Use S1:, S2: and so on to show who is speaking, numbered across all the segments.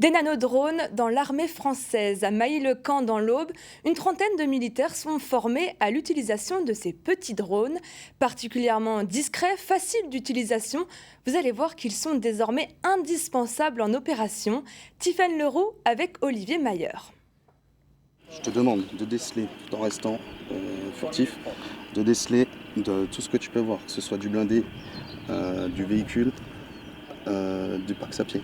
S1: Des nanodrones dans l'armée française. À Mailly-le-Camp, dans l'Aube, une trentaine de militaires sont formés à l'utilisation de ces petits drones. Particulièrement discrets, faciles d'utilisation, vous allez voir qu'ils sont désormais indispensables en opération. Tiffaine Leroux avec Olivier Mayer.
S2: Je te demande de déceler, tout en restant furtif, de déceler de tout ce que tu peux voir, que ce soit du blindé, du véhicule, du parc à pied.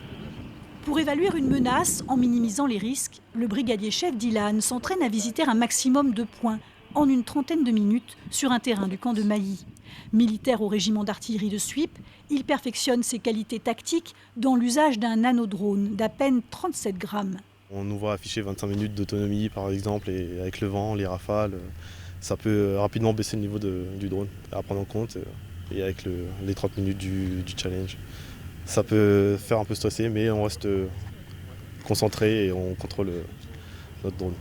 S3: Pour évaluer une menace en minimisant les risques, le brigadier chef Dylan s'entraîne à visiter un maximum de points en une trentaine de minutes sur un terrain du camp de Mailly. Militaire au régiment d'artillerie de Suippes, il perfectionne ses qualités tactiques dans l'usage d'un nanodrone d'à peine 37 grammes.
S4: On nous voit afficher 25 minutes d'autonomie par exemple, et avec le vent, les rafales, ça peut rapidement baisser le niveau du drone à prendre en compte, et avec les 30 minutes du challenge. Ça peut faire un peu stresser, mais on reste concentré et on contrôle notre drone.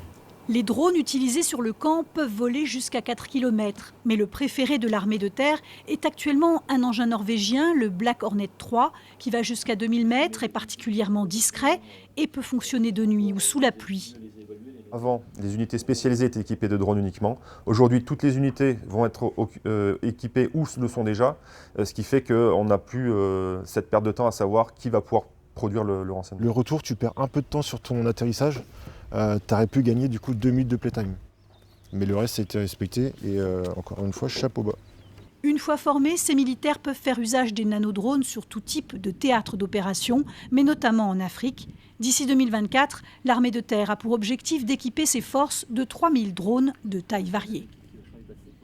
S3: Les drones utilisés sur le camp peuvent voler jusqu'à 4 km. Mais le préféré de l'armée de terre est actuellement un engin norvégien, le Black Hornet 3, qui va jusqu'à 2000 mètres, est particulièrement discret et peut fonctionner de nuit ou sous la pluie.
S5: Avant, les unités spécialisées étaient équipées de drones uniquement. Aujourd'hui, toutes les unités vont être équipées ou le sont déjà, ce qui fait qu'on n'a plus cette perte de temps à savoir qui va pouvoir produire le renseignement.
S6: Le retour, tu perds un peu de temps sur ton atterrissage. Tu aurais pu gagner du coup 2 minutes de playtime. Mais le reste a été respecté et encore une fois, chapeau bas.
S3: Une fois formés, ces militaires peuvent faire usage des nanodrones sur tout type de théâtre d'opération, mais notamment en Afrique. D'ici 2024, l'armée de terre a pour objectif d'équiper ses forces de 3000 drones de taille variée.